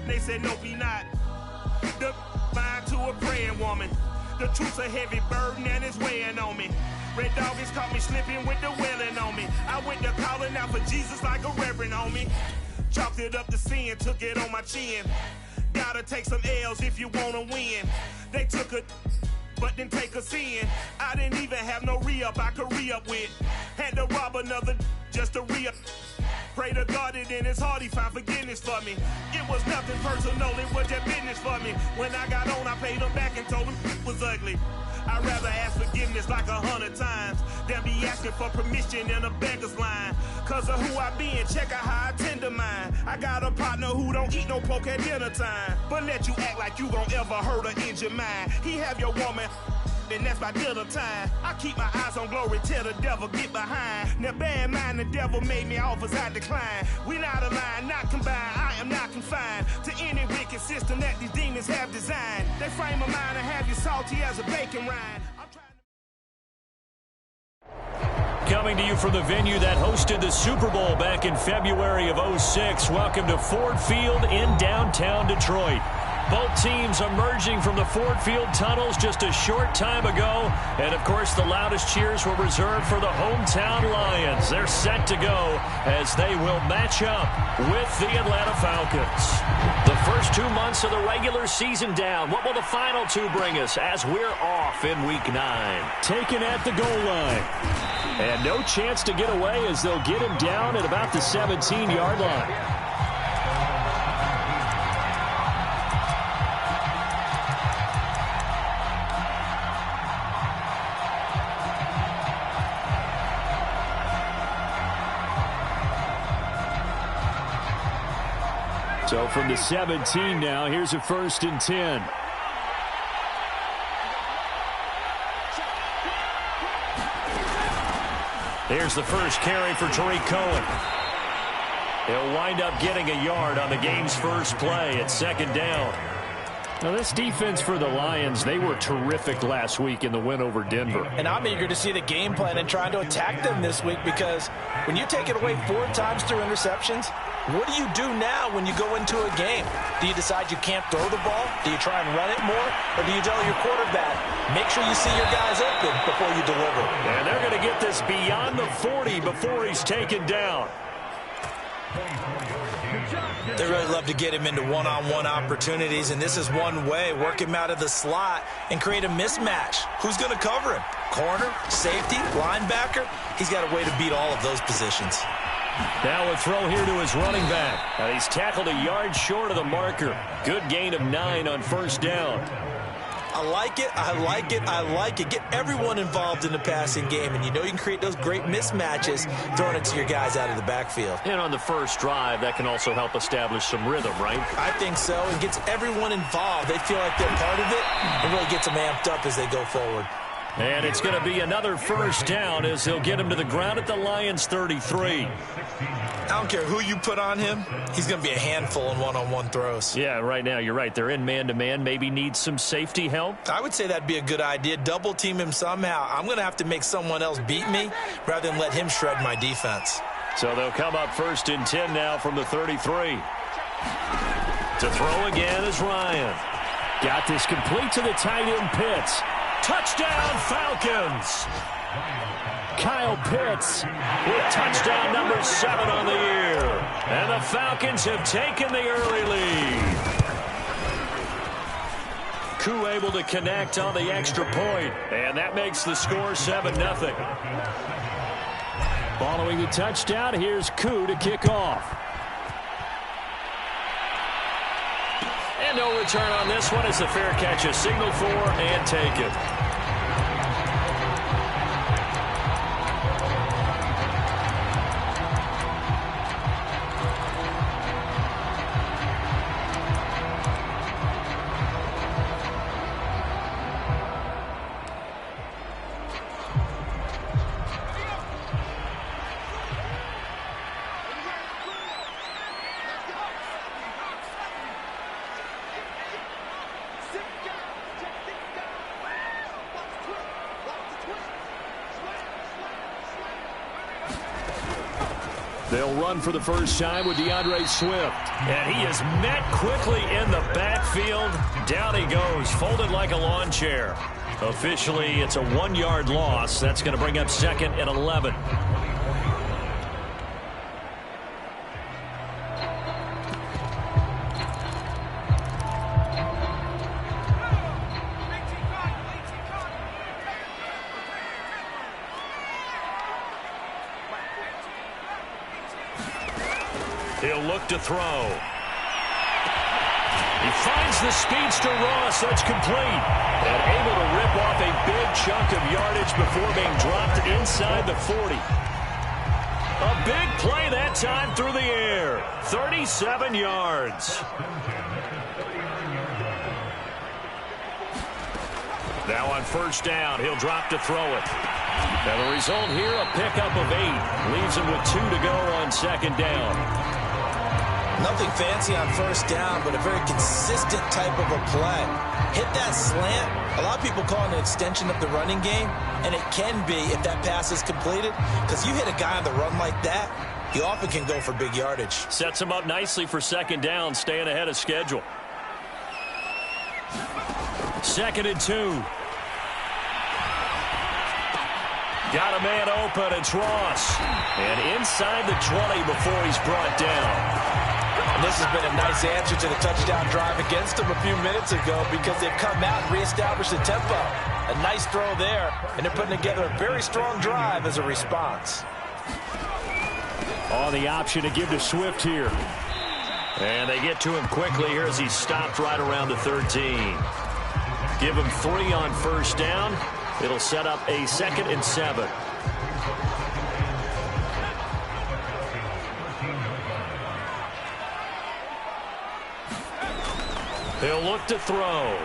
They said, no, be not. The mind to a praying woman. The truth's a heavy burden and it's weighing on me. Red doggies caught me slipping with the wailing on me. I went to calling out for Jesus like a reverend on me. Chalked it up to sin, took it on my chin. Gotta take some L's if you wanna win. They took a but didn't take us in. I didn't even have no re-up I could re-up with. Had to rob another just to re-up. Pray to God that in his heart he found forgiveness for me. It was nothing personal, it was just business for me. When I got on, I paid him back and told him it was ugly. I'd rather ask forgiveness like 100 times than be asking for permission in a beggar's line. Cause of who I be and check out how I tend to mine. I got a partner who don't eat no pork at dinner time, but let you act like you gon' ever hurt or injure mine. He have your woman, and that's by dinner time. I keep my eyes on glory till the devil get behind. Now bad mind, the devil made me offers I decline. We not aligned, not combined, I am not confined to any wicked system that these demons have designed. They frame a mind and have you salty as a bacon rind. Coming to you from the venue that hosted the Super Bowl back in February of '06. Welcome to Ford Field in downtown Detroit. Both teams emerging from the Ford Field tunnels just a short time ago. And, of course, the loudest cheers were reserved for the hometown Lions. They're set to go as they will match up with the Atlanta Falcons. The first 2 months of the regular season down. What will the final two bring us as we're off in Week 9? Taken at the goal line. And no chance to get away as they'll get him down at about the 17-yard line. So from the 17 now, here's a 1st and 10. Here's the first carry for Tariq Cohen. He'll wind up getting a yard on the game's first play at 2nd down. Now, this defense for the Lions, they were terrific last week in the win over Denver. And I'm eager to see the game plan and trying to attack them this week, because when you take it away 4 times through interceptions, what do you do now when you go into a game? Do you decide you can't throw the ball? Do you try and run it more? Or do you tell your quarterback, make sure you see your guys open before you deliver? And they're going to get this beyond the 40 before he's taken down. They really love to get him into one-on-one opportunities, and this is one way. Work him out of the slot and create a mismatch. Who's going to cover him? Corner, safety, linebacker? He's got a way to beat all of those positions. Now a throw here to his running back. And he's tackled a yard short of the marker. Good gain of 9 on 1st down. I like it, I like it, I like it. Get everyone involved in the passing game, and you know you can create those great mismatches throwing it to your guys out of the backfield. And on the first drive, that can also help establish some rhythm, right? I think so. It gets everyone involved. They feel like they're part of it, and really gets them amped up as they go forward. And it's going to be another 1st down as he'll get him to the ground at the Lions' 33. I don't care who you put on him. He's going to be a handful in one-on-one throws. Yeah, right now, you're right. They're in man-to-man. Maybe needs some safety help. I would say that'd be a good idea. Double team him somehow. I'm going to have to make someone else beat me rather than let him shred my defense. So they'll come up 1st and 10 now from the 33. To throw again is Ryan. Got this complete to the tight end Pitts. Touchdown Falcons. Kyle Pitts with touchdown number 7 on the year. And the Falcons have taken the early lead. Koo able to connect on the extra point. And that makes the score 7-0. Following the touchdown, here's Koo to kick off. And no return on this one as the fair catch is signaled for and taken. They'll run for the first time with DeAndre Swift. And he is met quickly in the backfield. Down he goes, folded like a lawn chair. Officially, it's a 1-yard loss. That's going to bring up 2nd and 11. He'll look to throw. He finds the speedster Ross. That's complete. And able to rip off a big chunk of yardage before being dropped inside the 40. A big play that time through the air. 37 yards. Now on first down, he'll drop to throw it. Now the result here, a pickup of 8. Leaves him with 2 to go on second down. Nothing fancy on first down, but a very consistent type of a play. Hit that slant. A lot of people call it an extension of the running game, and it can be if that pass is completed, because you hit a guy on the run like that, he often can go for big yardage. Sets him up nicely for second down, staying ahead of schedule. 2nd and 2. Got a man open, it's Ross. And inside the 20 before he's brought down. And this has been a nice answer to the touchdown drive against them a few minutes ago because they've come out and reestablished the tempo. A nice throw there, and they're putting together a very strong drive as a response. On the option to give to Swift here. And they get to him quickly here as he's stopped right around the 13. Give him 3 on first down. It'll set up a 2nd and 7. He'll look to throw.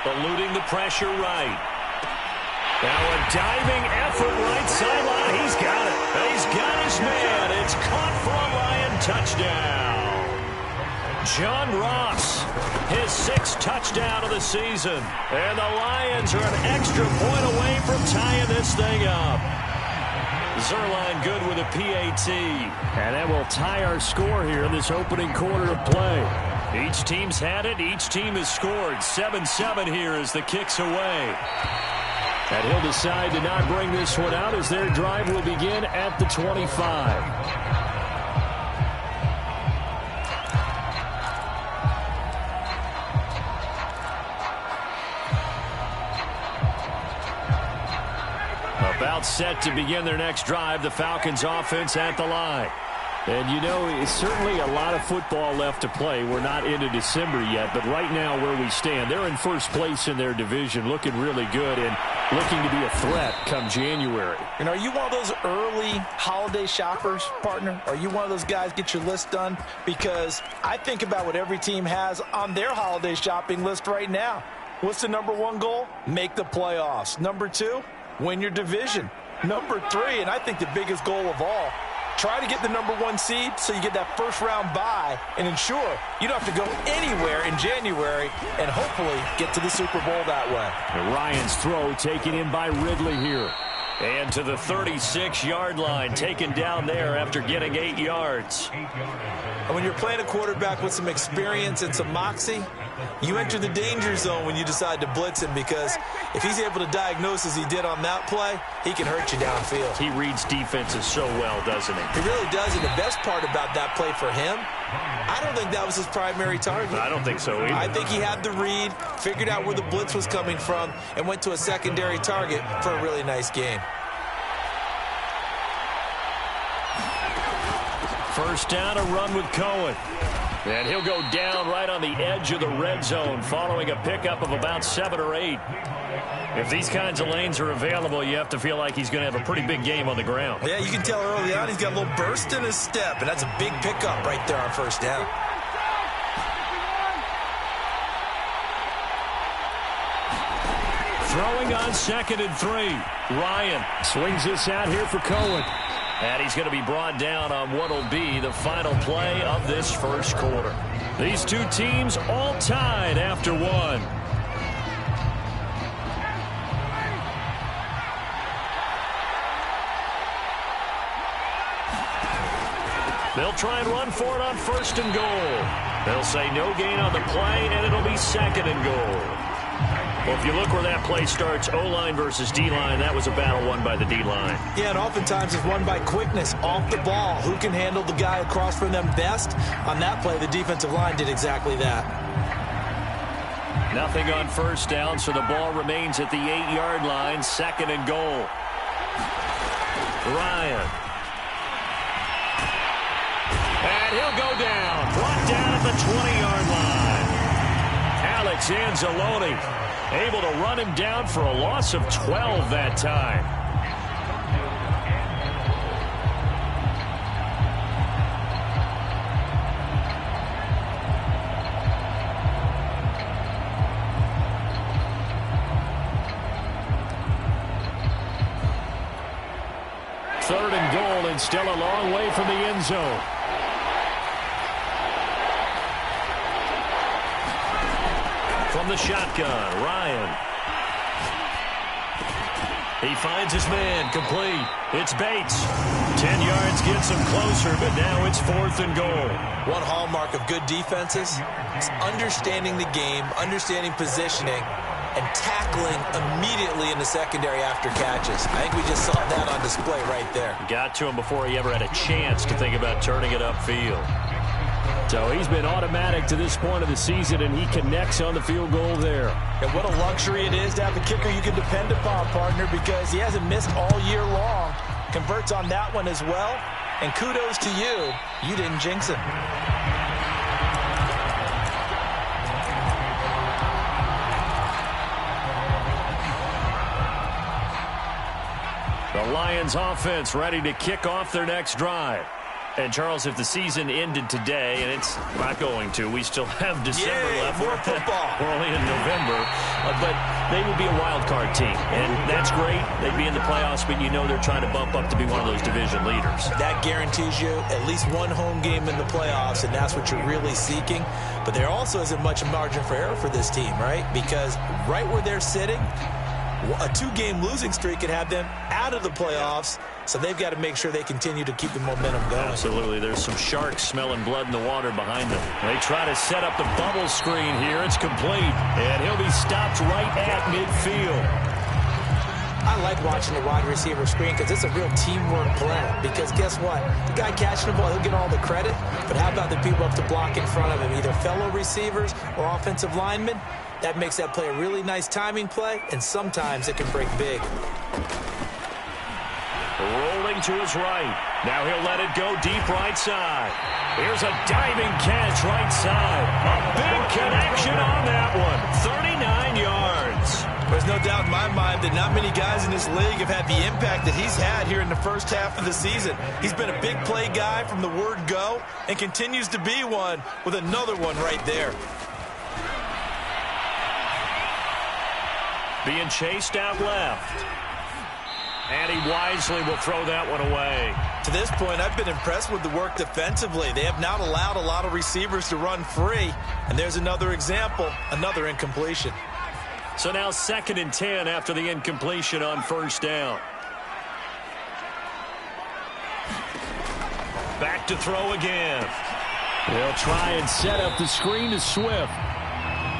Eluding the pressure right. Now a diving effort right sideline. He's got it. He's got his man. It's caught for a Lion touchdown. John Ross, his 6th touchdown of the season. And the Lions are an extra point away from tying this thing up. Zerline good with a PAT. And that will tie our score here in this opening quarter of play. Each team's had it. Each team has scored. 7-7 here as the kick's away. And he'll decide to not bring this one out as their drive will begin at the 25. About set to begin their next drive, the Falcons offense at the line. And, you know, it's certainly a lot of football left to play. We're not into December yet, but right now where we stand, they're in first place in their division, looking really good and looking to be a threat come January. And are you one of those early holiday shoppers, partner? Are you one of those guys get your list done? Because I think about what every team has on their holiday shopping list right now. What's the number 1 goal? Make the playoffs. Number 2, win your division. Number 3, and I think the biggest goal of all, try to get the number 1 seed so you get that first-round bye and ensure you don't have to go anywhere in January and hopefully get to the Super Bowl that way. And Ryan's throw taken in by Ridley here. And to the 36-yard line, taken down there after getting 8 yards. And when you're playing a quarterback with some experience and some moxie, you enter the danger zone when you decide to blitz him, because if he's able to diagnose as he did on that play, he can hurt you downfield. He reads defenses so well, doesn't he? He really does, and the best part about that play for him, I don't think that was his primary target. I don't think so either. I think he had the read, figured out where the blitz was coming from, and went to a secondary target for a really nice game. First down, a run with Cohen. And he'll go down right on the edge of the red zone following a pickup of about 7 or 8. If these kinds of lanes are available, you have to feel like he's going to have a pretty big game on the ground. Yeah, you can tell early on he's got a little burst in his step, and that's a big pickup right there on first down. Throwing on 2nd and 3. Ryan swings this out here for Cohen. And he's going to be brought down on what will be the final play of this first quarter. These two teams all tied after 1. They'll try and run for it on 1st and goal. They'll say no gain on the play, and it'll be 2nd and goal. Well, if you look where that play starts, O-line versus D-line, that was a battle won by the D-line. Yeah, and oftentimes it's won by quickness off the ball. Who can handle the guy across from them best? On that play, the defensive line did exactly that. Nothing on 1st down, so the ball remains at the 8-yard line, 2nd and goal. Ryan. And he'll go down. Brought down at the 20-yard line. Alex Anzalone able to run him down for a loss of 12 that time. Third and goal, and still a long way from the end zone. From the shotgun, Ryan. He finds his man, complete. It's Bates. 10 yards gets him closer, but now it's 4th and goal. One hallmark of good defenses is understanding the game, understanding positioning, and tackling immediately in the secondary after catches. I think we just saw that on display right there. Got to him before he ever had a chance to think about turning it upfield. So he's been automatic to this point of the season, and he connects on the field goal there. And what a luxury it is to have a kicker you can depend upon, partner, because he hasn't missed all year long. Converts on that one as well. And kudos to you. You didn't jinx him. The Lions offense ready to kick off their next drive. And, Charles, if the season ended today, and it's not going to, we still have December left. More football. We're only in November. But they would be a wild card team. And that's great. They'd be in the playoffs, but you know they're trying to bump up to be one of those division leaders. That guarantees you at least one home game in the playoffs, and that's what you're really seeking. But there also isn't much margin for error for this team, right? Because right where they're sitting, a 2-game losing streak could have them out of the playoffs, so they've got to make sure they continue to keep the momentum going. Absolutely. There's some sharks smelling blood in the water behind them. They try to set up the bubble screen here. It's complete, and he'll be stopped right at midfield. I like watching the wide receiver screen because it's a real teamwork play. Because guess what? The guy catching the ball, he'll get all the credit, but how about the people up to block in front of him, either fellow receivers or offensive linemen? That makes that play a really nice timing play, and sometimes it can break big. Rolling to his right. Now he'll let it go deep right side. Here's a diving catch right side. A big connection on that one. 39 yards. There's no doubt in my mind that not many guys in this league have had the impact that he's had here in the first half of the season. He's been a big play guy from the word go and continues to be one with another one right there. Being chased out left. And he wisely will throw that one away. To this point, I've been impressed with the work defensively. They have not allowed a lot of receivers to run free. And there's another example, another incompletion. So now 2nd and 10 after the incompletion on 1st down. Back to throw again. They'll try and set up the screen to Swift.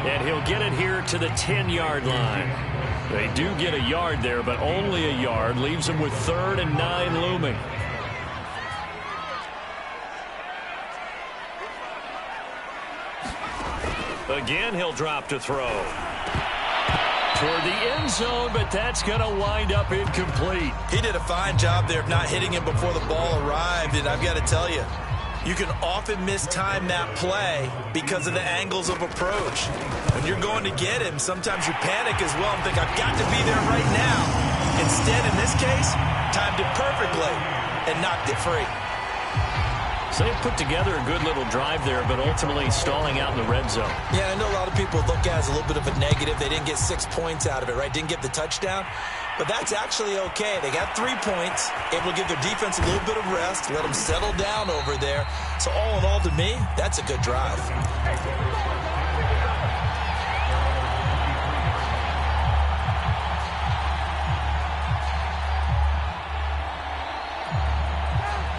And he'll get it here to the 10-yard line. They do get a yard there, but only a yard. Leaves them with 3rd and 9 looming. Again, he'll drop to throw. Toward the end zone, but that's going to wind up incomplete. He did a fine job there of not hitting him before the ball arrived, and I've got to tell you, you can often mistime that play because of the angles of approach. When you're going to get him, sometimes you panic as well and think, I've got to be there right now. Instead, in this case, timed it perfectly and knocked it free. So they put together a good little drive there, but ultimately stalling out in the red zone. Yeah, I know a lot of people look at it as a little bit of a negative. They didn't get 6 points out of it, right? Didn't get the touchdown. But that's actually okay. They got 3 points, able to give their defense a little bit of rest, let them settle down over there. So all in all, to me, that's a good drive.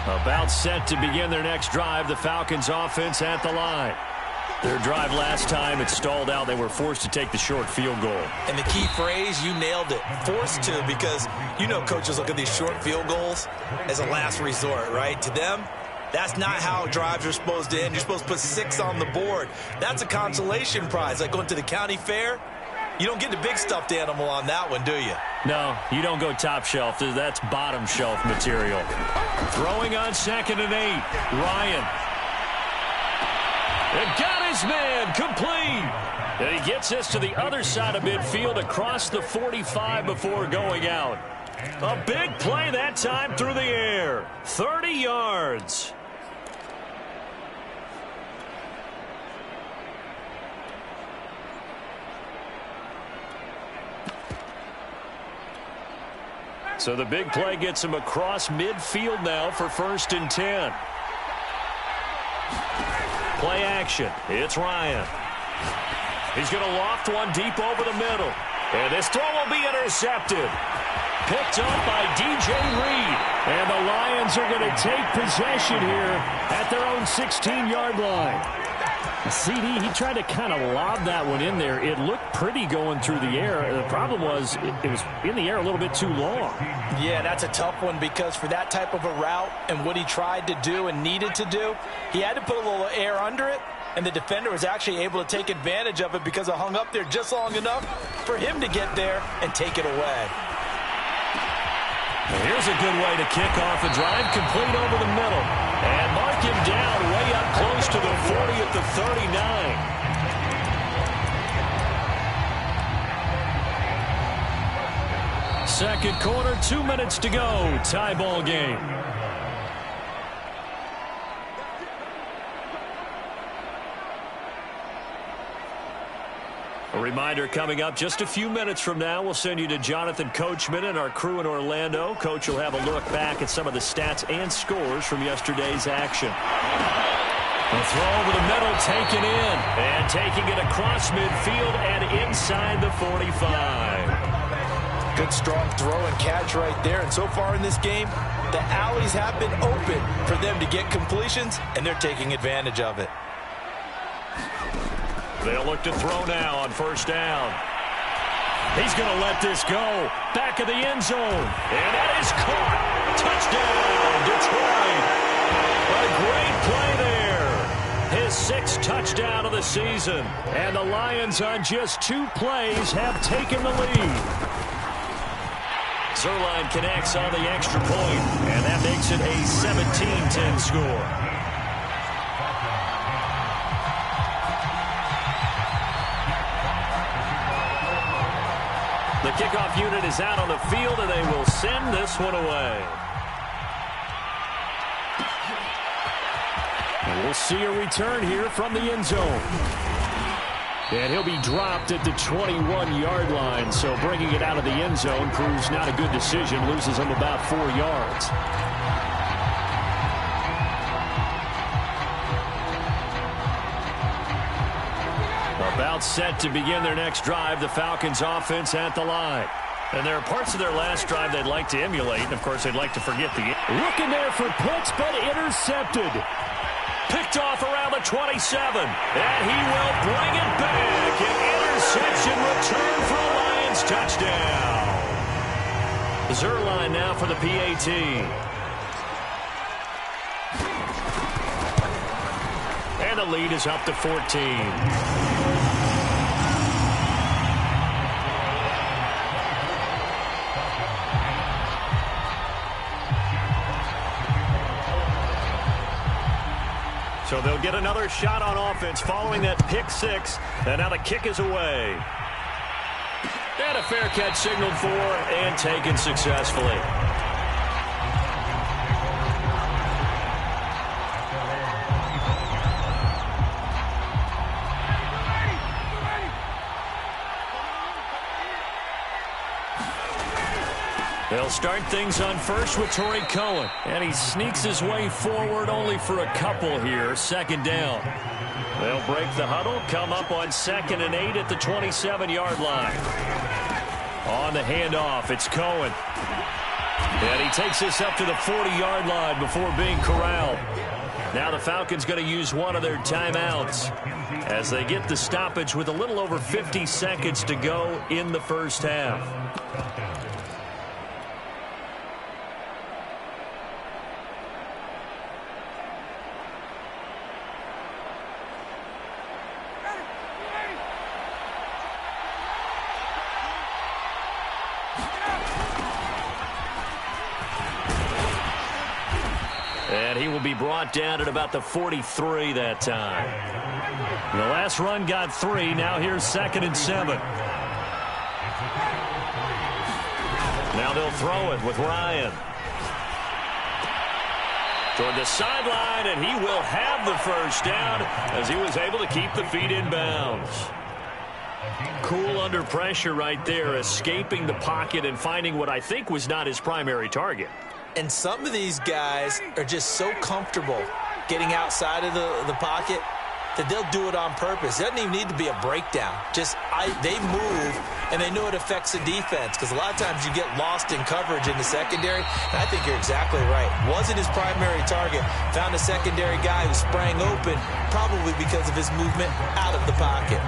About set to begin their next drive, the Falcons offense at the line. Their drive last time, it stalled out. They were forced to take the short field goal. And the key phrase, you nailed it. Forced to, because you know coaches look at these short field goals as a last resort, right? To them, that's not how drives are supposed to end. You're supposed to put 6 on the board. That's a consolation prize, like going to the county fair. You don't get the big stuffed animal on that one, do you? No, you don't go top shelf. That's bottom shelf material. Throwing on 2nd and 8. Ryan. And got his man complete. And he gets us to the other side of midfield across the 45 before going out. A big play that time through the air. 30 yards. So the big play gets him across midfield now for 1st and 10. Play action. It's Ryan. He's going to loft one deep over the middle. And this throw will be intercepted. Picked up by DJ Reed. And the Lions are going to take possession here at their own 16-yard line. CD, he tried to kind of lob that one in there. It looked pretty going through the air. The problem was it was in the air a little bit too long. Yeah, that's a tough one because for that type of a route and what he tried to do and needed to do, he had to put a little air under it, and the defender was actually able to take advantage of it because it hung up there just long enough for him to get there and take it away. Here's a good way to kick off a drive, complete over the middle. And mark him down way up close to the 40 at the 39. Second quarter, 2 minutes to go. Tie ball game. A reminder coming up just a few minutes from now, we'll send you to Jonathan Coachman and our crew in Orlando. Coach will have a look back at some of the stats and scores from yesterday's action. A throw over the middle, taken in, and taking it across midfield and inside the 45. Good strong throw and catch right there. And so far in this game, the alleys have been open for them to get completions, and they're taking advantage of it. They'll look to throw now on 1st down. He's going to let this go. Back of the end zone. And that is caught. Touchdown, Detroit. A great play there. His 6th touchdown of the season. And the Lions on just 2 plays have taken the lead. Zerline connects on the extra point. And that makes it a 17-10 score. The kickoff unit is out on the field, and they will send this one away. And we'll see a return here from the end zone. And he'll be dropped at the 21-yard line, so bringing it out of the end zone proves not a good decision, loses him about 4 yards. About set to begin their next drive, the Falcons offense at the line. And there are parts of their last drive they'd like to emulate. And, of course, they'd like to forget the... Looking there for Pitts, but intercepted. Picked off around the 27. And he will bring it back. An interception return for a Lions touchdown. Zerline now for the PAT. And the lead is up to 14. So they'll get another shot on offense following that pick 6. And now the kick is away. And a fair catch signaled for and taken successfully. They'll start things on first with Torrey Cohen. And he sneaks his way forward only for a couple here. 2nd down. They'll break the huddle, come up on 2nd and 8 at the 27-yard line. On the handoff, it's Cohen. And he takes this up to the 40-yard line before being corralled. Now the Falcons going to use one of their timeouts as they get the stoppage with a little over 50 seconds to go in the first half. And he will be brought down at about the 43 that time. The last run got 3. Now here's 2nd and 7. Now they'll throw it with Ryan. Toward the sideline, and he will have the first down as he was able to keep the feet in bounds. Cool under pressure right there, escaping the pocket and finding what I think was not his primary target. And some of these guys are just so comfortable getting outside of the pocket that they'll do it on purpose. It doesn't even need to be a breakdown. They move, and they know it affects the defense because a lot of times you get lost in coverage in the secondary. And I think you're exactly right. Wasn't his primary target. Found a secondary guy who sprang open, probably because of his movement out of the pocket.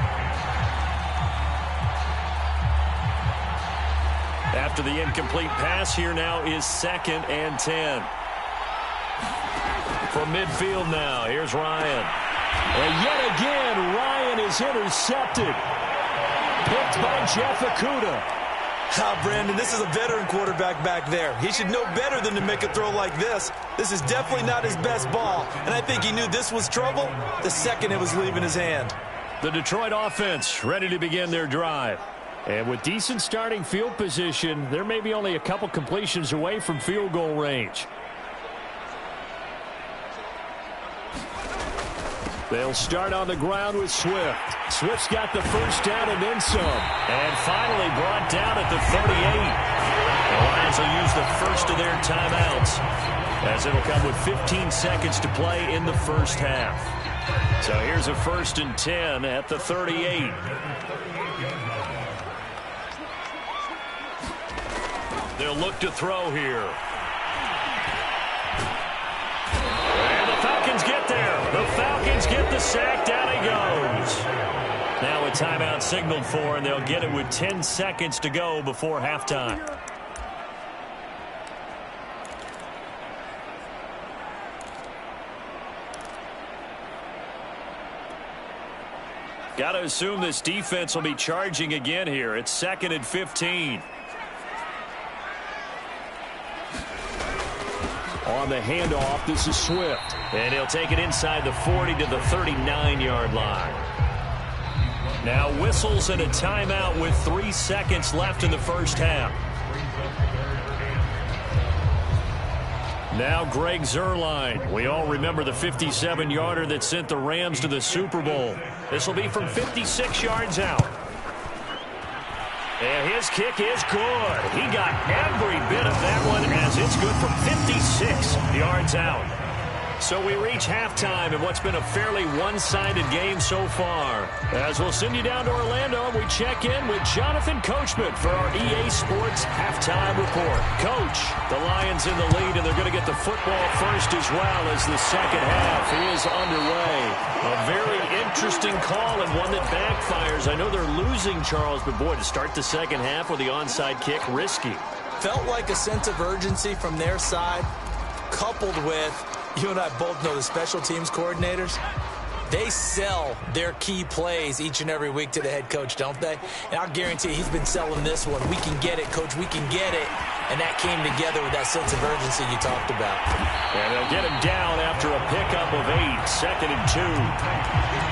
After the incomplete pass, here now is 2nd and 10. From midfield now, here's Ryan. And yet again, Ryan is intercepted. Picked by Jeff Okudah. Brandon, this is a veteran quarterback back there. He should know better than to make a throw like this. This is definitely not his best ball, and I think he knew this was trouble the second it was leaving his hand. The Detroit offense ready to begin their drive. And with decent starting field position, they're maybe only a couple completions away from field goal range. They'll start on the ground with Swift. Swift's got the first down and then some. And finally brought down at the 38. The Lions will use the first of their timeouts as it'll come with 15 seconds to play in the first half. So here's a 1st and 10 at the 38. They'll look to throw here. And the Falcons get there. The Falcons get the sack. Down he goes. Now a timeout signaled for, and they'll get it with 10 seconds to go before halftime. Got to assume this defense will be charging again here. It's 2nd and 15. On the handoff, this is Swift. And he'll take it inside the 40 to the 39-yard line. Now whistles and a timeout with 3 seconds left in the first half. Now Greg Zuerlein. We all remember the 57-yarder that sent the Rams to the Super Bowl. This will be from 56 yards out. And his kick is good. He got every bit of that one as it's good from 56 yards out. So we reach halftime in what's been a fairly one-sided game so far. As we'll send you down to Orlando, we check in with Jonathan Coachman for our EA Sports Halftime Report. Coach, the Lions in the lead, and they're going to get the football first as well as the second half is underway. A very interesting call and one that backfires. I know they're losing, Charles, but boy, to start the second half with the onside kick, risky. Felt like a sense of urgency from their side, coupled with, you and I both know the special teams coordinators, they sell their key plays each and every week to the head coach, don't they? And I'll guarantee you he's been selling this one. We can get it, coach, we can get it. And that came together with that sense of urgency you talked about. And they'll get him down after a pickup of 8, 2nd and 2.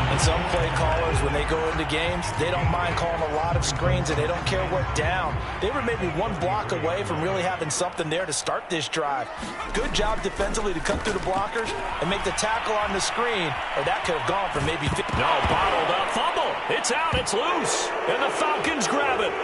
And some play callers, when they go into games, they don't mind calling a lot of screens, and they don't care what down. They were maybe one block away from really having something there to start this drive. Good job defensively to cut through the blockers and make the tackle on the screen, or that could have gone for maybe 50. No, bottled up fumble. It's out, it's loose, and the Falcons grab it.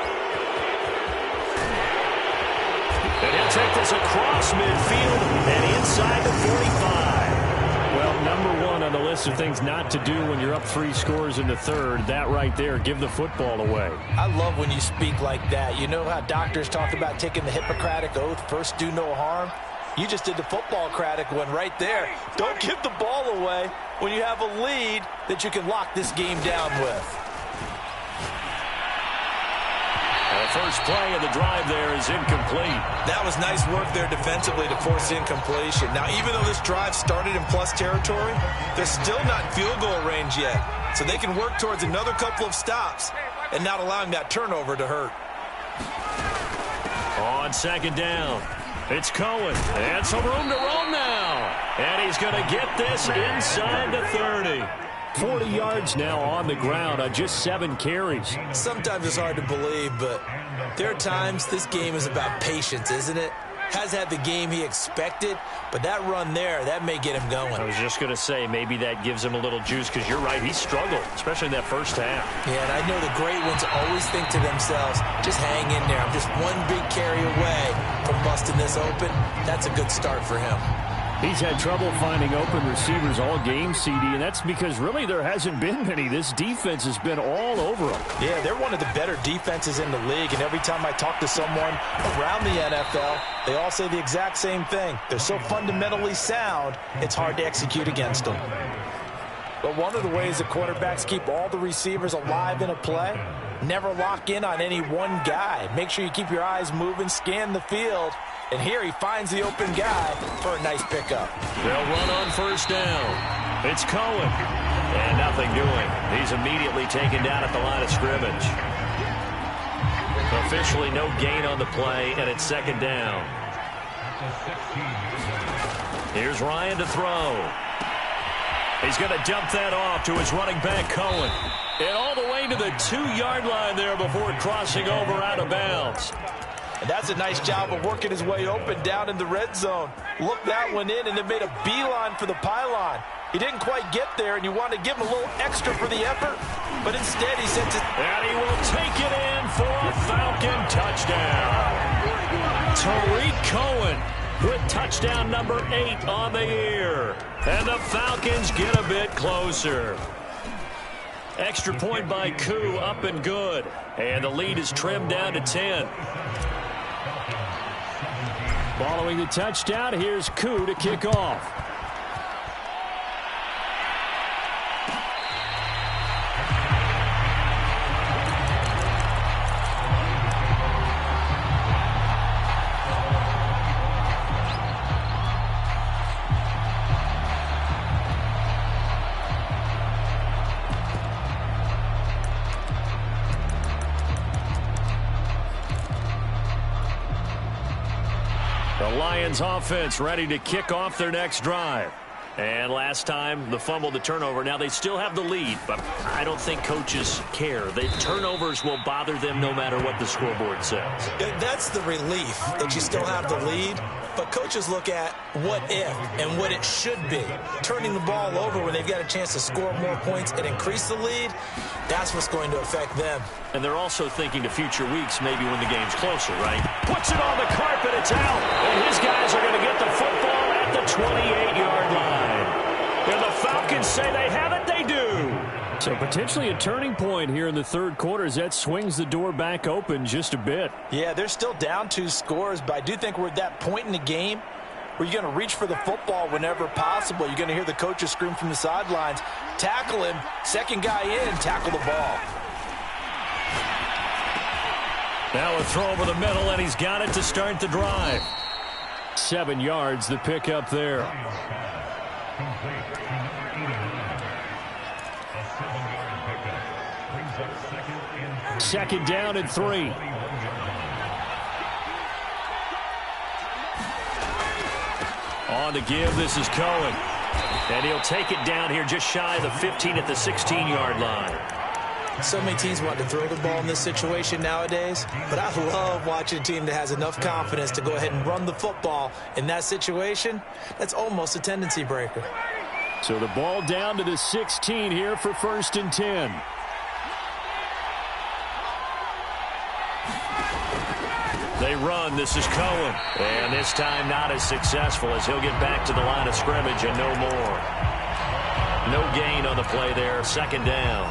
And he'll take this across midfield and inside the 45. Well, number one, one on the list of things not to do when you're up 3 scores in the third. That right there, give the football away. I love when you speak like that. You know how doctors talk about taking the Hippocratic Oath, first do no harm? You just did the football-cratic one right there. Don't give the ball away when you have a lead that you can lock this game down with. The first play of the drive there is incomplete. That was nice work there defensively to force incompletion. Now, even though this drive started in plus territory, they're still not in field goal range yet. So they can work towards another couple of stops and not allowing that turnover to hurt. On second down, it's Cohen. And some room to roam now. And he's going to get this inside the 30. 40 yards now on the ground on just 7 carries. Sometimes it's hard to believe, but there are times this game is about patience, isn't it? Has had the game he expected, but that run there, that may get him going. I was just going to say, maybe that gives him a little juice, because you're right, he struggled, especially in that first half. Yeah, and I know the great ones always think to themselves, just hang in there. I'm just one big carry away from busting this open. That's a good start for him. He's had trouble finding open receivers all game, CD, and that's because really there hasn't been many. This defense has been all over him. Yeah, they're one of the better defenses in the league, and every time I talk to someone around the NFL, they all say the exact same thing. They're so fundamentally sound, it's hard to execute against them. But one of the ways the quarterbacks keep all the receivers alive in a play, never lock in on any one guy. Make sure you keep your eyes moving, scan the field. And here he finds the open guy for a nice pickup. They'll run on first down. It's Cohen. And nothing doing. He's immediately taken down at the line of scrimmage. Officially no gain on the play, and it's second down. Here's Ryan to throw. He's going to dump that off to his running back, Cohen. And all the way to the 2-yard line there before crossing over out of bounds. And that's a nice job of working his way open down in the red zone. Look that one in, and it made a beeline for the pylon. He didn't quite get there, and you want to give him a little extra for the effort, but instead he sends it. And he will take it in for a Falcon touchdown. Tariq Cohen with touchdown number 8 on the year. And the Falcons get a bit closer. Extra point by Gotw, up and good. And the lead is trimmed down to 10. Following the touchdown, here's Gotw to kick off. The Lions offense ready to kick off their next drive. And last time, the fumble, the turnover. Now they still have the lead, but I don't think coaches care. The turnovers will bother them no matter what the scoreboard says. That's the relief that you still have the lead. But coaches look at what if and what it should be. Turning the ball over when they've got a chance to score more points and increase the lead, that's what's going to affect them. And they're also thinking to future weeks, maybe when the game's closer, right? Puts it on the carpet, it's out. And his guys are going to get the football at the 28-yard line. And the Falcons say they have it, they do. So potentially a turning point here in the third quarter as that swings the door back open just a bit. Yeah, they're still down 2 scores, but I do think we're at that point in the game where you're going to reach for the football whenever possible. You're going to hear the coaches scream from the sidelines, tackle him, second guy in, tackle the ball. Now a throw over the middle, and he's got it to start the drive. 7 yards, the pickup there. Second down and 3. On the give, this is Cohen. And he'll take it down here just shy of the 15 at the 16-yard line. So many teams want to throw the ball in this situation nowadays, but I love watching a team that has enough confidence to go ahead and run the football in that situation. That's almost a tendency breaker. So the ball down to the 16 here for 1st and 10. They run. This is Cohen. And this time not as successful as he'll get back to the line of scrimmage and no more. No gain on the play there, second down.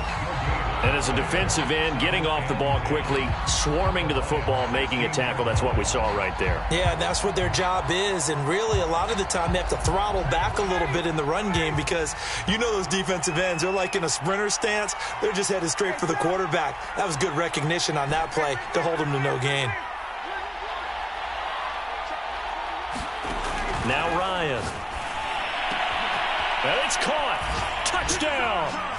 And as a defensive end, getting off the ball quickly, swarming to the football, making a tackle, that's what we saw right there. Yeah, that's what their job is, and really a lot of the time they have to throttle back a little bit in the run game because you know those defensive ends, they're like in a sprinter stance. They're just headed straight for the quarterback. That was good recognition on that play to hold them to no gain. Now Ryan. And it's caught. Touchdown.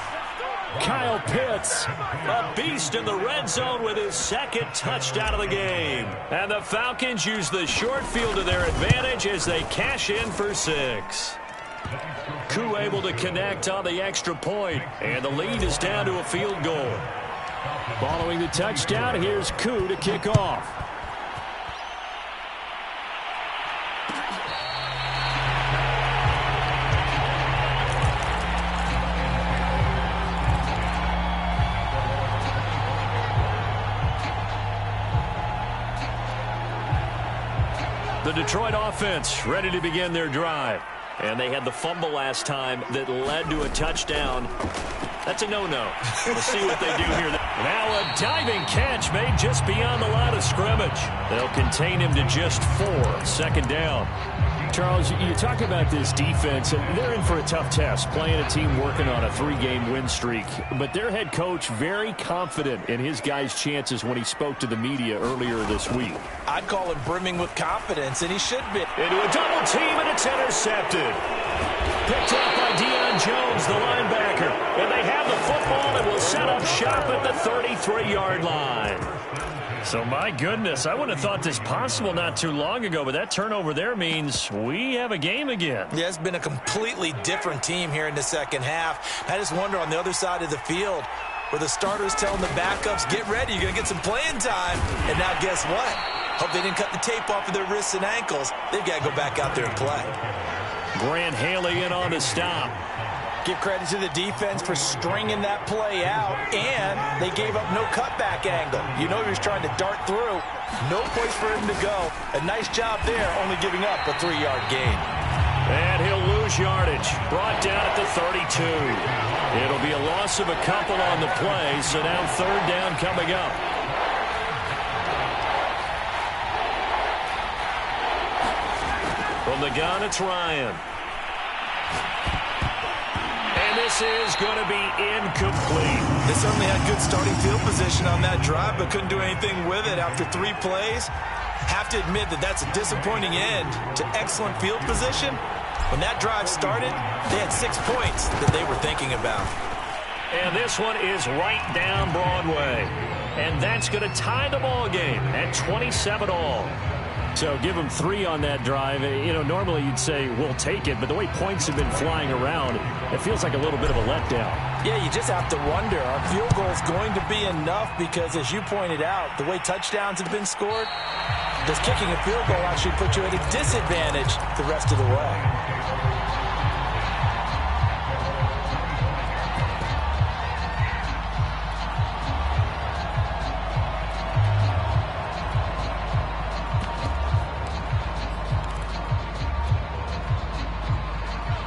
Kyle Pitts, a beast in the red zone with his second touchdown of the game. And the Falcons use the short field to their advantage as they cash in for 6. Gotw able to connect on the extra point, and the lead is down to a field goal. Following the touchdown, here's Gotw to kick off. The Detroit offense ready to begin their drive. And they had the fumble last time that led to a touchdown. That's a no-no. We'll see what they do here. Now a diving catch made just beyond the line of scrimmage. They'll contain him to just 4. Second down. Charles, you talk about this defense, and they're in for a tough test, playing a team working on a 3-game win streak. But their head coach very confident in his guys' chances when he spoke to the media earlier this week. I'd call him brimming with confidence, and he should be. Into a double team, and it's intercepted. Picked up by Deion Jones, the linebacker. And they have the football and will set up shop at the 33-yard line. So, my goodness, I wouldn't have thought this possible not too long ago, but that turnover there means we have a game again. Yeah, it's been a completely different team here in the second half. I just wonder on the other side of the field where the starters telling the backups, get ready, you're going to get some playing time. And now guess what? Hope they didn't cut the tape off of their wrists and ankles. They've got to go back out there and play. Grant Haley in on the stop. Give credit to the defense for stringing that play out, and they gave up no cutback angle. You know he was trying to dart through. No place for him to go. A nice job there, only giving up a 3-yard gain. And he'll lose yardage. Brought down at the 32. It'll be a loss of a couple on the play, so now third down coming up. From the gun, it's Ryan. This is going to be incomplete. They certainly had good starting field position on that drive, but couldn't do anything with it after 3 plays. Have to admit that that's a disappointing end to excellent field position. When that drive started, they had 6 points that they were thinking about. And this one is right down Broadway. And that's going to tie the ball game at 27 all. So give them 3 on that drive. You know, normally you'd say, we'll take it, but the way points have been flying around, it feels like a little bit of a letdown. Yeah, you just have to wonder, are field goals going to be enough? Because as you pointed out, the way touchdowns have been scored, does kicking a field goal actually put you at a disadvantage the rest of the way?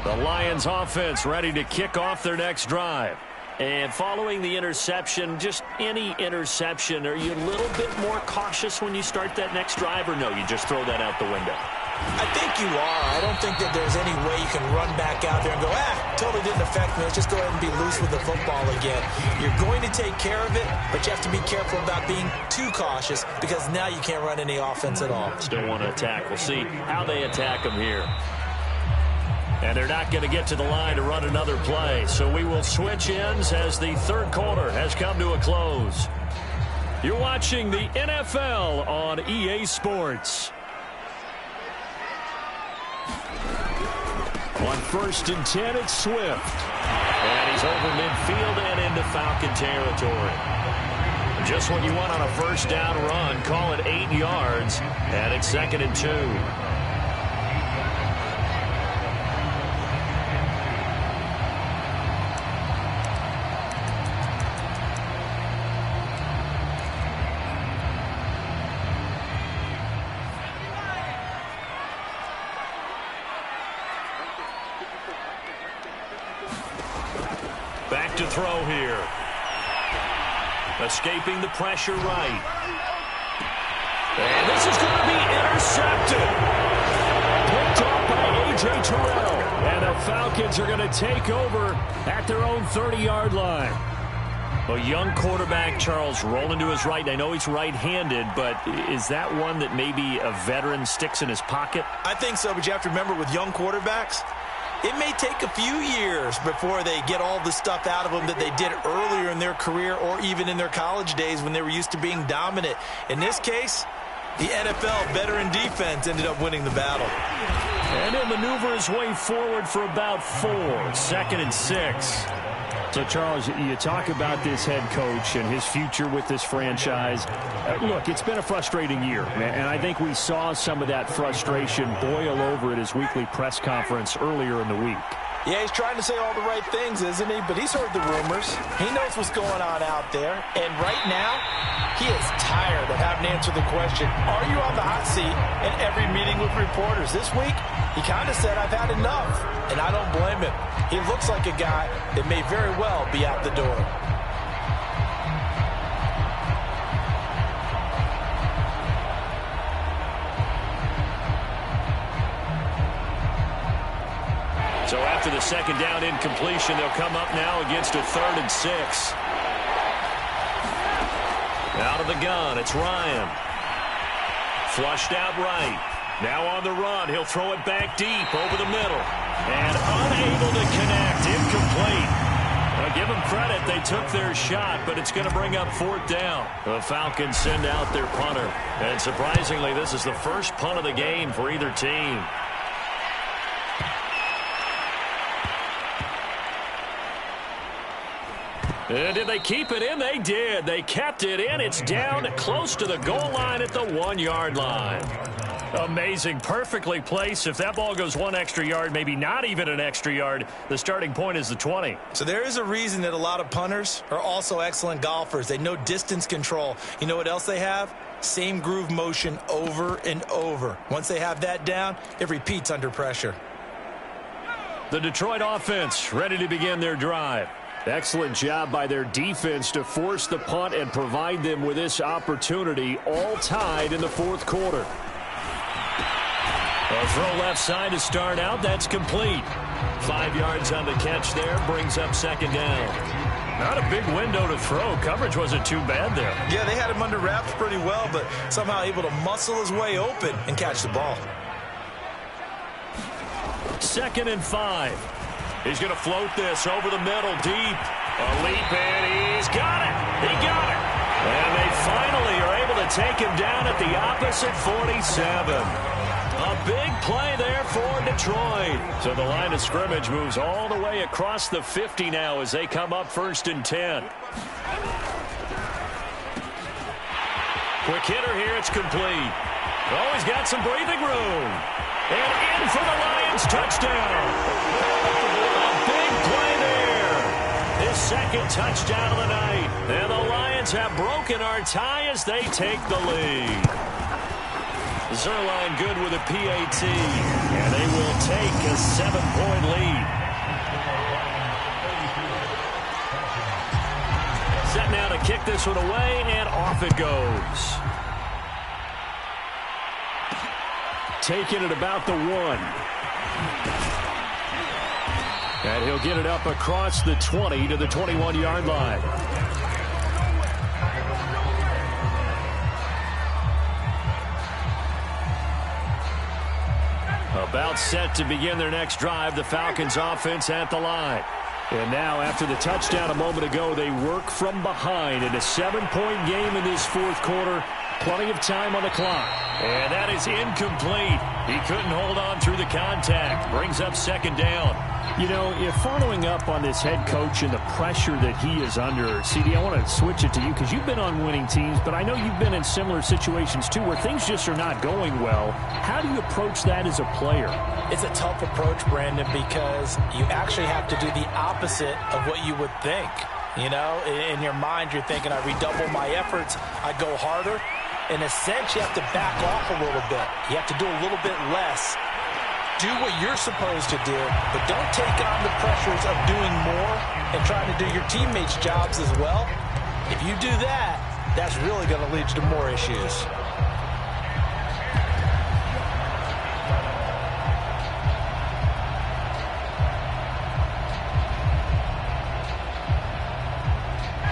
The Lions offense ready to kick off their next drive. And following the interception, just any interception, are you a little bit more cautious when you start that next drive, or no, you just throw that out the window? I think you are. I don't think that there's any way you can run back out there and go, totally didn't affect me. Let's just go ahead and be loose with the football again. You're going to take care of it, but you have to be careful about being too cautious because now you can't run any offense at all. Still want to attack. We'll see how they attack them here. And they're not going to get to the line to run another play. So we will switch ends as the third quarter has come to a close. You're watching the NFL on EA Sports. On 1st and 10, it's Swift. And he's over midfield and into Falcon territory. Just what you want on a first down run. Call it 8 yards. And it's 2nd and 2. Back to throw here. Escaping the pressure right. And this is going to be intercepted. Picked off by A.J. Terrell. And the Falcons are going to take over at their own 30-yard line. A young quarterback, Charles, rolling to his right. I know he's right-handed, but is that one that maybe a veteran sticks in his pocket? I think so, but you have to remember with young quarterbacks, it may take a few years before they get all the stuff out of them that they did earlier in their career or even in their college days when they were used to being dominant. In this case, the NFL veteran defense ended up winning the battle. And he'll maneuver his way forward for about 4. 2nd and 6. So, Charles, you talk about this head coach and his future with this franchise. Look, it's been a frustrating year, and I think we saw some of that frustration boil over at his weekly press conference earlier in the week. Yeah, he's trying to say all the right things, isn't he? But he's heard the rumors. He knows what's going on out there. And right now, he is tired of having to answer the question, are you on the hot seat in every meeting with reporters? This week, he kind of said, I've had enough. And I don't blame him. He looks like a guy that may very well be out the door. So after the second down incompletion, they'll come up now against a 3rd and 6. Out of the gun, it's Ryan. Flushed out right. Now on the run, he'll throw it back deep over the middle. And unable to connect, incomplete. Well, give them credit, they took their shot, but it's going to bring up 4th down. The Falcons send out their punter. And surprisingly, this is the first punt of the game for either team. And did they keep it in? They did. They kept it in. It's down close to the goal line at the 1-yard line. Amazing. Perfectly placed. If that ball goes 1 extra yard, maybe not even an extra yard, the starting point is the 20. So there is a reason that a lot of punters are also excellent golfers. They know distance control. You know what else they have? Same groove motion over and over. Once they have that down, it repeats under pressure. The Detroit offense ready to begin their drive. Excellent job by their defense to force the punt and provide them with this opportunity, all tied in the 4th quarter. A throw left side to start out. That's complete. 5 yards on the catch there. Brings up 2nd down. Not a big window to throw. Coverage wasn't too bad there. Yeah, they had him under wraps pretty well, but somehow able to muscle his way open and catch the ball. 2nd and 5. He's going to float this over the middle, deep. A leap, and he's got it. He got it. And they finally are able to take him down at the opposite 47. A big play there for Detroit. So the line of scrimmage moves all the way across the 50 now as they come up 1st and 10. Quick hitter here. It's complete. Oh, he's got some breathing room. And in for the Lions touchdown. Big play there. His 2nd touchdown of the night. And the Lions have broken our tie as they take the lead. Zerline good with a PAT. And they will take a 7-point lead. Set now to kick this one away, and off it goes. Taking it about the 1. And he'll get it up across the 20 to the 21-yard line. About set to begin their next drive, the Falcons offense at the line. And now, after the touchdown a moment ago, they work from behind in a 7-point game in this 4th quarter. Plenty of time on the clock. And that is incomplete. He couldn't hold on through the contact. Brings up 2nd down. You know, if following up on this head coach and the pressure that he is under, CD, I want to switch it to you because you've been on winning teams, but I know you've been in similar situations too where things just are not going well. How do you approach that as a player? It's a tough approach, Brandon, because you actually have to do the opposite of what you would think. You know, in your mind, you're thinking, I redouble my efforts, I go harder. In a sense, you have to back off a little bit. You have to do a little bit less. Do what you're supposed to do, but don't take on the pressures of doing more and trying to do your teammates' jobs as well. If you do that, that's really going to lead to more issues.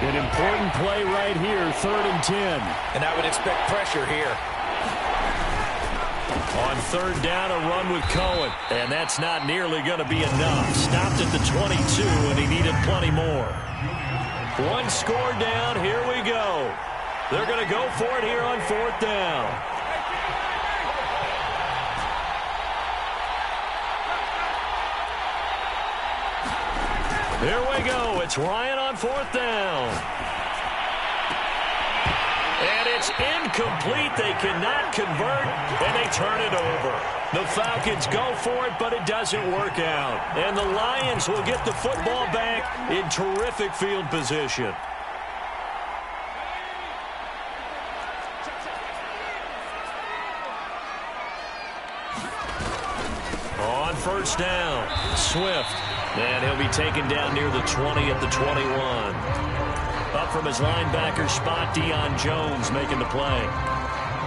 An important play right here, 3rd and 10. And I would expect pressure here. On 3rd down, a run with Cohen. And that's not nearly going to be enough. Stopped at the 22, and he needed plenty more. One score down. Here we go. They're going to go for it here on 4th down. Here we go. It's Ryan on 4th down. And it's incomplete. They cannot convert, and they turn it over. The Falcons go for it, but it doesn't work out. And the Lions will get the football back in terrific field position. On 1st down, Swift. And he'll be taken down near the 20 at the 21. Up from his linebacker spot, Deion Jones making the play.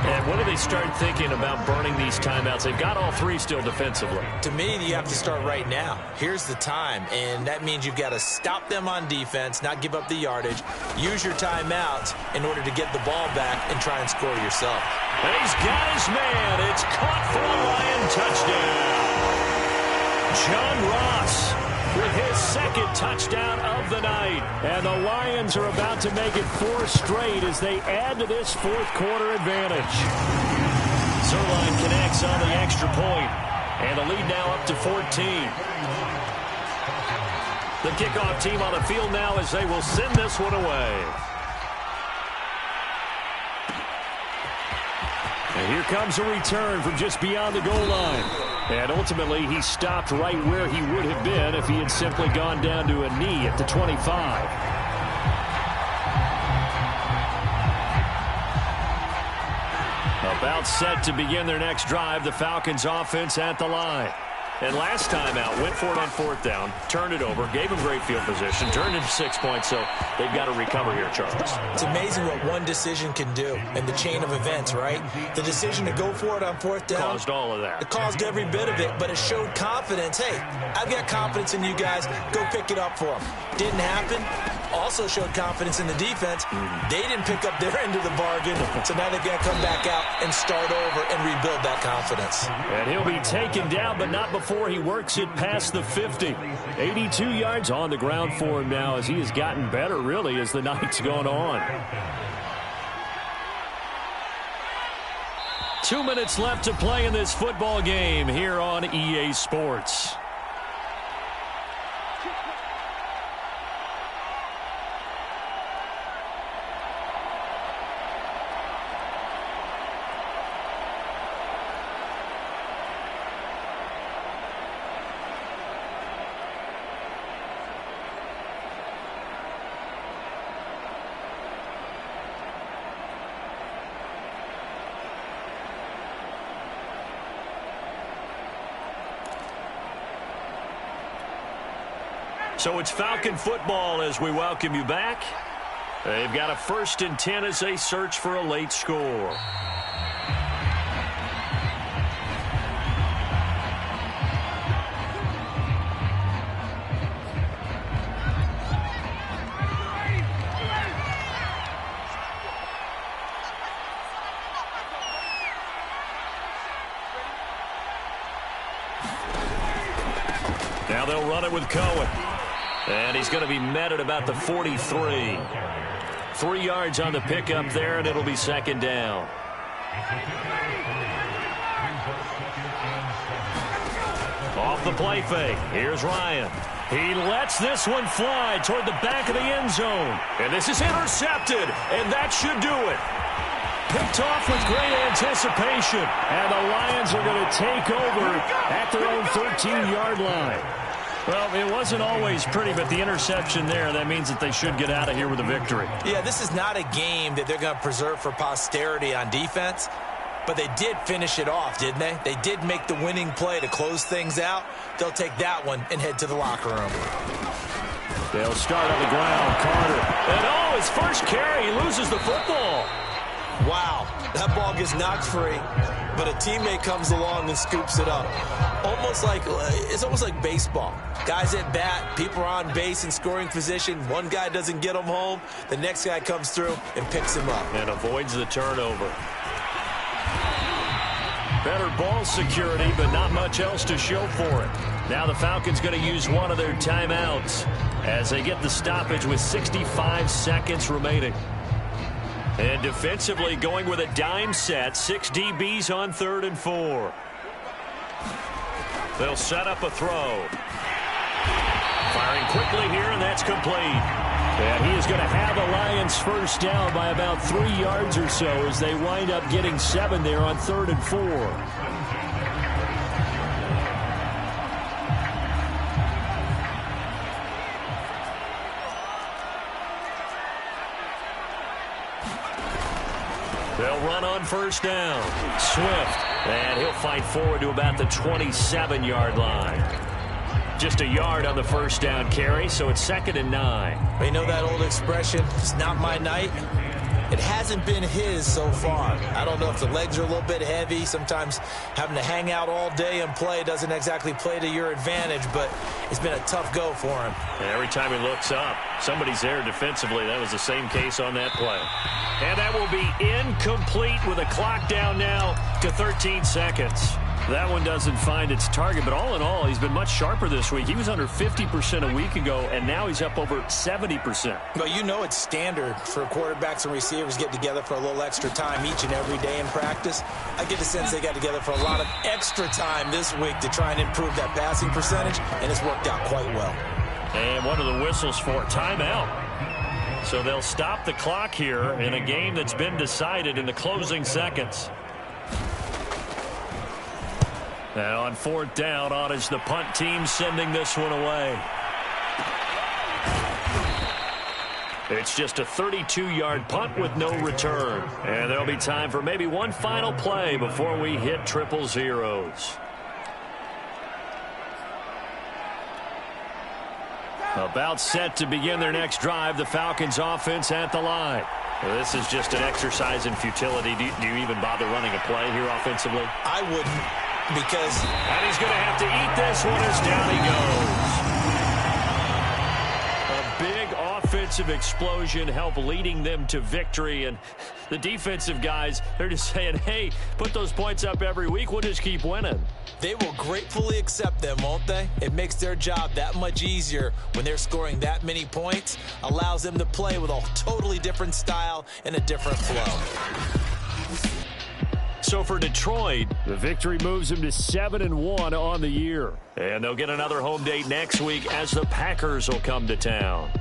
And when do they start thinking about burning these timeouts? They've got all 3 still defensively. To me, you have to start right now. Here's the time, and that means you've got to stop them on defense, not give up the yardage, use your timeouts in order to get the ball back and try and score yourself. And he's got his man. It's caught for a Lion touchdown. John Ross with his 2nd touchdown of the night. And the Lions are about to make it 4 straight as they add to this 4th quarter advantage. Zerline connects on the extra point. And the lead now up to 14. The kickoff team on the field now as they will send this one away. And here comes a return from just beyond the goal line. And ultimately, he stopped right where he would have been if he had simply gone down to a knee at the 25. About set to begin their next drive, the Falcons offense at the line. And last time out, went for it on 4th down, turned it over, gave him great field position, turned into 6 points, so they've got to recover here, Charles. It's amazing what one decision can do in the chain of events, right? The decision to go for it on 4th down. Caused all of that. It caused every bit of it, but it showed confidence. Hey, I've got confidence in you guys. Go pick it up for them. Didn't happen. Also showed confidence in the defense. They didn't pick up their end of the bargain, so now they've got to come back out and start over and rebuild that confidence. And he'll be taken down, but not before he works it past the 50. 82 yards on the ground for him now as he has gotten better, really, as the night's gone on. 2 minutes left to play in this football game here on EA Sports. So it's Falcon football as we welcome you back. They've got a 1st and 10 as they search for a late score. Now they'll run it with Cohen. And he's going to be met at about the 43. 3 yards on the pickup there, and it'll be 2nd down. Off the play fake. Here's Ryan. He lets this one fly toward the back of the end zone. And this is intercepted, and that should do it. Picked off with great anticipation. And the Lions are going to take over at their own 13-yard line. Well, it wasn't always pretty, but the interception there, that means that they should get out of here with a victory. Yeah, this is not a game that they're going to preserve for posterity on defense. But they did finish it off, didn't they? They did make the winning play to close things out. They'll take that one and head to the locker room. They'll start on the ground. Carter. And his first carry, he loses the football. Wow, that ball gets knocked free, but a teammate comes along and scoops it up. It's almost like baseball. Guys at bat, people are on base in scoring position. One guy doesn't get him home. The next guy comes through and picks him up. And avoids the turnover. Better ball security, but not much else to show for it. Now the Falcons going to use one of their timeouts as they get the stoppage with 65 seconds remaining. And defensively going with a dime set. 6 DBs on 3rd and 4. They'll set up a throw. Firing quickly here, and that's complete. And he is going to have the Lions first down by about 3 yards or so as they wind up getting 7 there on 3rd and 4. They'll run on first down. Swift. And he'll fight forward to about the 27-yard line. Just a yard on the first down carry, so it's 2nd and 9. You know that old expression, it's not my night? It hasn't been his so far. I don't know if the legs are a little bit heavy. Sometimes having to hang out all day and play doesn't exactly play to your advantage, but it's been a tough go for him. And every time he looks up, somebody's there defensively. That was the same case on that play. And that will be incomplete with a clock down now to 13 seconds. That one doesn't find its target, but all in all, he's been much sharper this week. He was under 50% a week ago, and now he's up over 70%. Well, you know it's standard for quarterbacks and receivers get together for a little extra time each and every day in practice. I get the sense they got together for a lot of extra time this week to try and improve that passing percentage, and it's worked out quite well. And one of the whistles for timeout. So they'll stop the clock here in a game that's been decided in the closing seconds. Now on 4th down, on is the punt team sending this one away. It's just a 32-yard punt with no return. And there'll be time for maybe one final play before we hit triple zeros. About set to begin their next drive, the Falcons offense at the line. Well, this is just an exercise in futility. Do you even bother running a play here offensively? I wouldn't. Because and he's going to have to eat this one as down he goes. A big offensive explosion helped leading them to victory. And the defensive guys, they're just saying, hey, put those points up every week. We'll just keep winning. They will gratefully accept them, won't they? It makes their job that much easier when they're scoring that many points. Allows them to play with a totally different style and a different flow. So for Detroit, the victory moves them to 7-1 on the year. And they'll get another home date next week as the Packers will come to town.